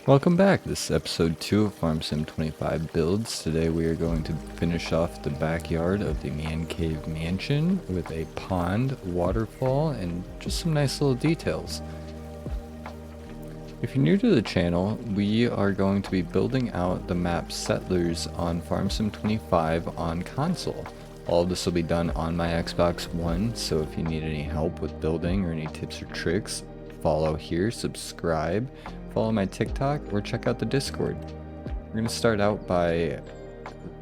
Welcome back. This is episode 2 of Farm Sim 25 builds. Today we are going to finish off the backyard of the Mancave mansion with a pond, waterfall, and just some nice little details. If you're new to the channel, we are going to be building out the map Settlers on Farm Sim 25 on console. All of this will be done on my Xbox One, so if you need any help with building or any tips or tricks, follow here, subscribe, follow my TikTok, or check out the Discord. We're going to start out by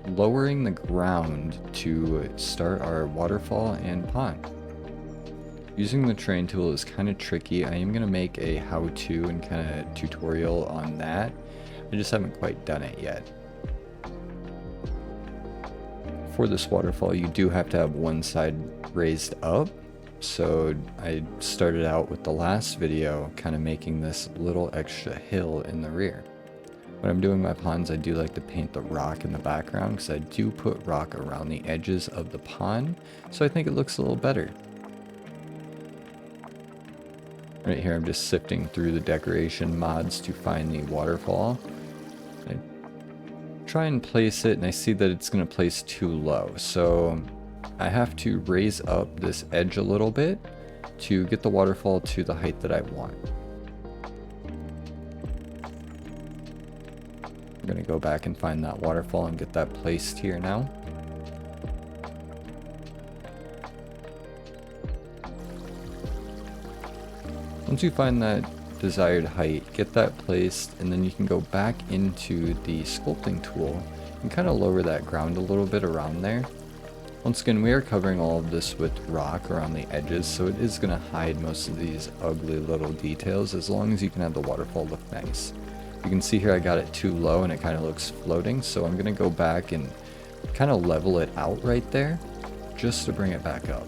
lowering the ground to start our waterfall and pond. Using the terrain tool is kind of tricky. I am going to make a how-to and kind of tutorial on that. I just haven't quite done it yet. For this waterfall, you do have to have one side raised up. So I started out with the last video kind of making this little extra hill in the rear. When I'm doing my ponds, I do like to paint the rock in the background because I do put rock around the edges of the pond, so I think it looks a little better. Right here I'm just sifting through the decoration mods to find the waterfall. I try and place it and I see that it's going to place too low, so I have to raise up this edge a little bit to get the waterfall to the height that I want. I'm going to go back and find that waterfall and get that placed here now. Once you find that desired height, get that placed, and then you can go back into the sculpting tool and kind of lower that ground a little bit around there. Once again, we are covering all of this with rock around the edges, so it is going to hide most of these ugly little details as long as you can have the waterfall look nice. You can see here I got it too low and it kind of looks floating, so I'm going to go back and kind of level it out right there just to bring it back up.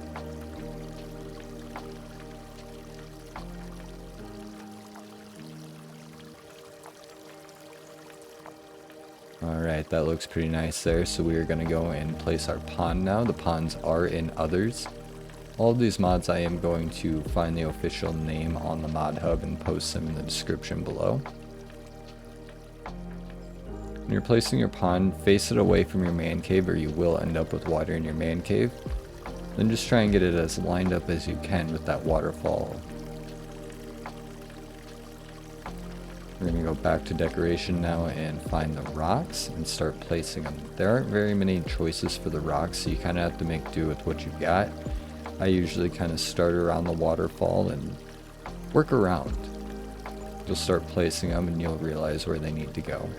Alright, that looks pretty nice there, so we are going to go and place our pond now. The ponds are in others. All of these mods I am going to find the official name on the mod hub and post them in the description below. When you're placing your pond, face it away from your man cave or you will end up with water in your man cave. Then just try and get it as lined up as you can with that waterfall. We're going to go back to decoration now and find the rocks and start placing them. There aren't very many choices for the rocks, so you kind of have to make do with what you've got. I usually kind of start around the waterfall and work around. You'll start placing them and you'll realize where they need to go.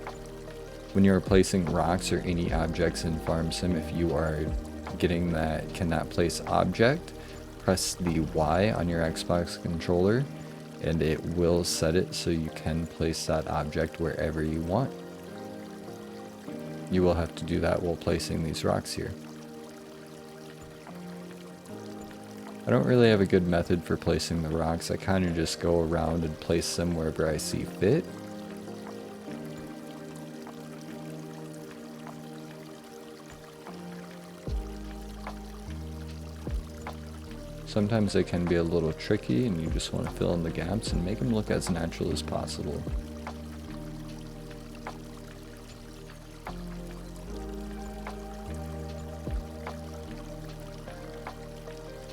When you're placing rocks or any objects in Farm Sim, if you are getting that cannot place object, press the Y on your Xbox controller and it will set it so you can place that object wherever you want. You will have to do that while placing these rocks here. I don't really have a good method for placing the rocks. I kind of just go around and place them wherever I see fit. Sometimes they can be a little tricky and you just want to fill in the gaps and make them look as natural as possible.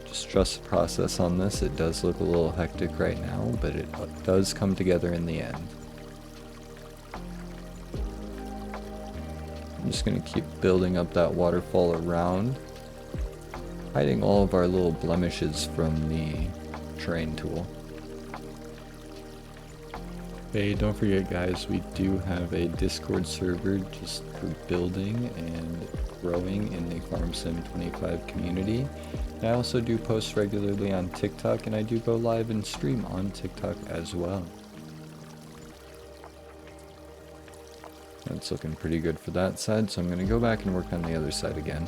Just trust the process on this. It does look a little hectic right now, but it does come together in the end. I'm just going to keep building up that waterfall around, hiding all of our little blemishes from the terrain tool. Hey, don't forget guys, we do have a Discord server just for building and growing in the Farm Sim 25 community. And I also do post regularly on TikTok, and I do go live and stream on TikTok as well. That's looking pretty good for that side, so I'm going to go back and work on the other side again.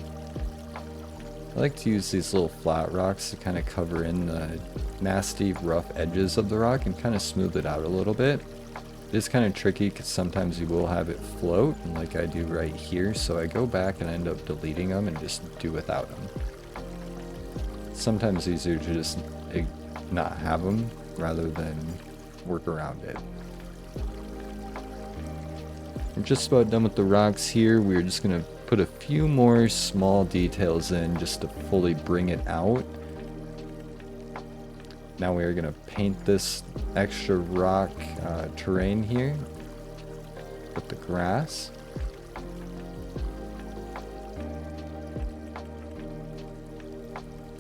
I like to use these little flat rocks to kind of cover in the nasty rough edges of the rock and kind of smooth it out a little bit. It is kind of tricky because sometimes you will have it float, like I do right here, so I go back and end up deleting them and just do without them. Sometimes easier to just not have them rather than work around it. We're just about done with the rocks here. We're just gonna put a few more small details in just to fully bring it out. Now we are gonna paint this extra rock terrain here with the grass.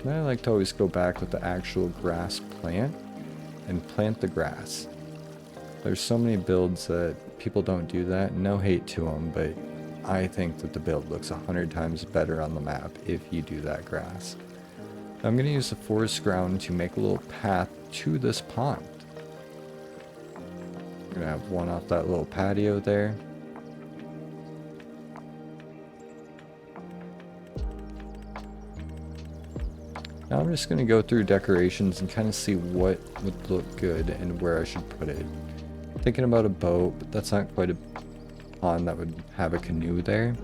And I like to always go back with the actual grass plant and plant the grass. There's so many builds that people don't do that. No hate to them, but I think that the build looks 100 times better on the map if you do that grass. Now I'm going to use the forest ground to make a little path to this pond. We're going to have one off that little patio there. Now I'm just going to go through decorations and kind of see what would look good and where I should put it. Thinking about a boat, but that's not quite a pond that would have a canoe there.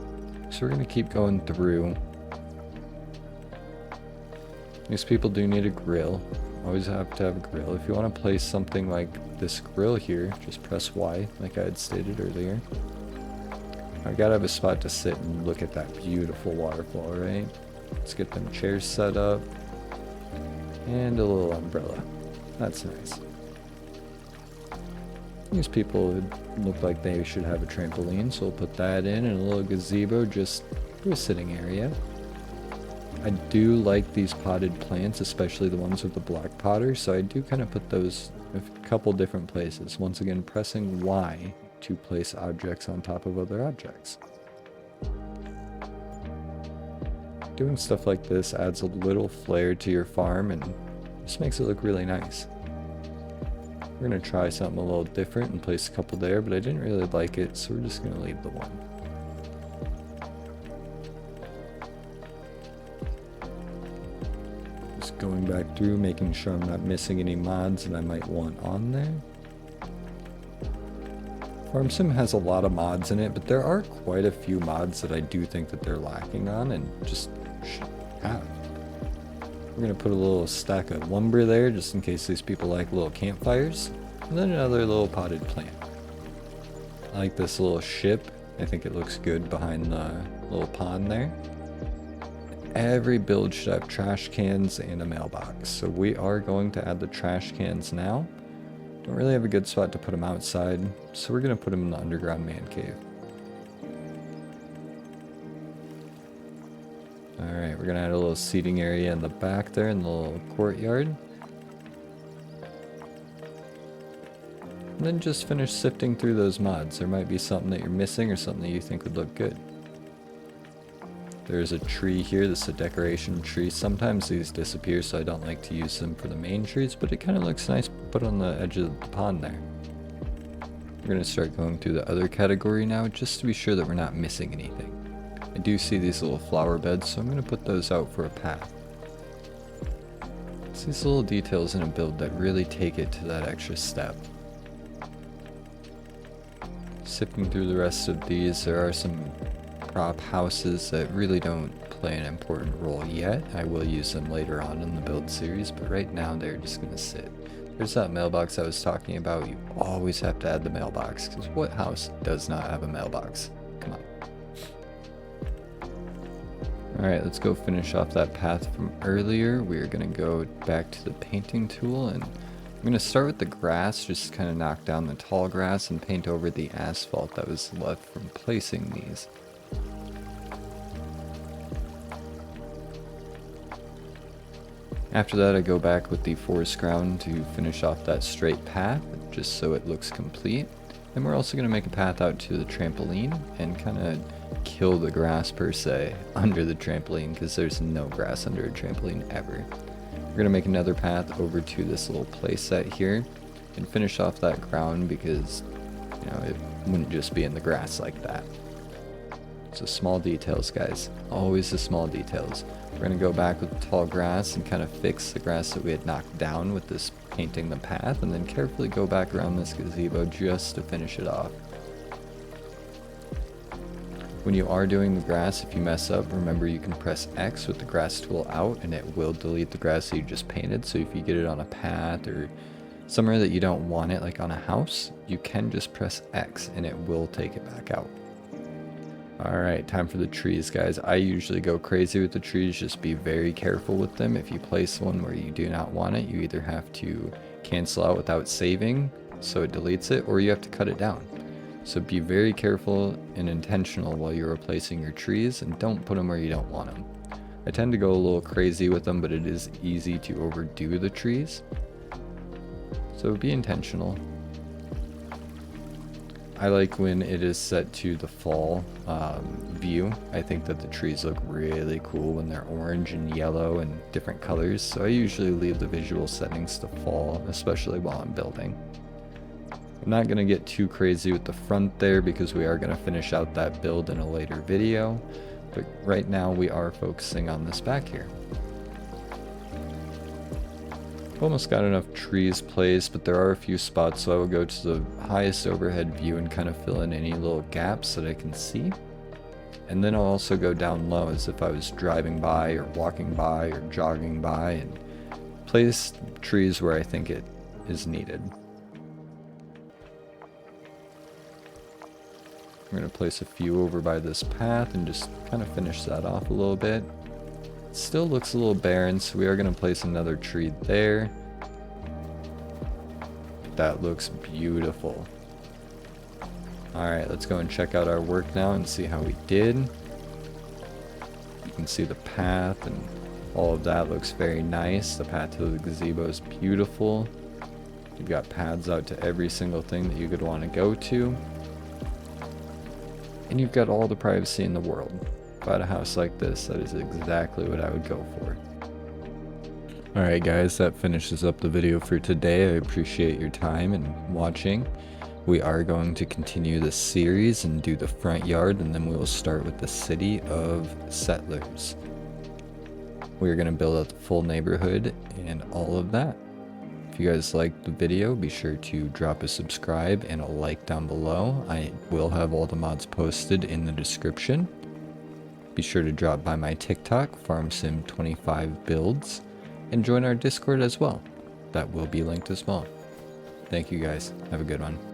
So we're going to keep going through. These people do need a grill. Always have to have a grill. If you want to place something like this grill here, just press Y, like I had stated earlier. I gotta have a spot to sit and look at that beautiful waterfall, right? Let's get them chairs set up. And a little umbrella. That's nice. These people would look like they should have a trampoline, so we'll put that in, and a little gazebo just for a sitting area. I do like these potted plants, especially the ones with the block potter, so I do kind of put those in a couple different places. Once again, pressing Y to place objects on top of other objects. Doing stuff like this adds a little flair to your farm and just makes it look really nice. We're going to try something a little different and place a couple there, but I didn't really like it, so we're just going to leave the one. Just going back through, making sure I'm not missing any mods that I might want on there. Farm Sim has a lot of mods in it, but there are quite a few mods that I do think that they're lacking on and just should have. We're going to put a little stack of lumber there just in case these people like little campfires. And then another little potted plant. I like this little ship. I think it looks good behind the little pond there. Every build should have trash cans and a mailbox. So we are going to add the trash cans now. Don't really have a good spot to put them outside, so we're going to put them in the underground man cave. Alright, we're going to add a little seating area in the back there in the little courtyard. And then just finish sifting through those mods. There might be something that you're missing or something that you think would look good. There's a tree here. This is a decoration tree. Sometimes these disappear, so I don't like to use them for the main trees, but it kind of looks nice put on the edge of the pond there. We're going to start going through the other category now, just to be sure that we're not missing anything. I do see these little flower beds, so I'm going to put those out for a path. It's these little details in a build that really take it to that extra step. Sifting through the rest of these, there are some prop houses that really don't play an important role yet. I will use them later on in the build series, but right now they're just going to sit. There's that mailbox I was talking about. You always have to add the mailbox, because what house does not have a mailbox? Come on. Alright, let's go finish off that path from earlier. We're going to go back to the painting tool, and I'm going to start with the grass, just kind of knock down the tall grass and paint over the asphalt that was left from placing these. After that, I go back with the forest ground to finish off that straight path, just so it looks complete. And we're also going to make a path out to the trampoline and kind of kill the grass per se under the trampoline, because there's no grass under a trampoline ever. We're going to make another path over to this little play set here and finish off that ground, because you know, it wouldn't just be in the grass like that. So small details, guys. Always the small details. We're going to go back with the tall grass and kind of fix the grass that we had knocked down with this painting the path, and then carefully go back around this gazebo just to finish it off. When you are doing the grass, if you mess up, remember you can press X with the grass tool out and it will delete the grass that you just painted. So if you get it on a path or somewhere that you don't want it, like on a house, you can just press X and it will take it back out. Alright, time for the trees, guys. I usually go crazy with the trees, just be very careful with them. If you place one where you do not want it, you either have to cancel out without saving, so it deletes it, or you have to cut it down. So be very careful and intentional while you're replacing your trees, and don't put them where you don't want them. I tend to go a little crazy with them, but it is easy to overdo the trees. So be intentional. I like when it is set to the fall view. I think that the trees look really cool when they're orange and yellow and different colors. So I usually leave the visual settings to fall, especially while I'm building. I'm not going to get too crazy with the front there because we are going to finish out that build in a later video. But right now we are focusing on this back here. Almost got enough trees placed, but there are a few spots, so I will go to the highest overhead view and kind of fill in any little gaps that I can see. And then I'll also go down low as if I was driving by or walking by or jogging by, and place trees where I think it is needed. I'm going to place a few over by this path and just kind of finish that off a little bit. Still looks a little barren, so we are going to place another tree there. That looks beautiful. Alright, let's go and check out our work now and see how we did. You can see the path and all of that looks very nice. The path to the gazebo is beautiful. You've got paths out to every single thing that you could want to go to. And you've got all the privacy in the world. If I had a house like this, that is exactly what I would go for. Alright guys, that finishes up the video for today. I appreciate your time and watching. We are going to continue this series and do the front yard, and then we will start with the city of settlers. We are going to build out the full neighborhood and all of that. If you guys liked the video, be sure to drop a subscribe and a like down below. I will have all the mods posted in the description. Be sure to drop by my TikTok, FarmSim25Builds, and join our Discord as well. That will be linked as well. Thank you guys. Have a good one.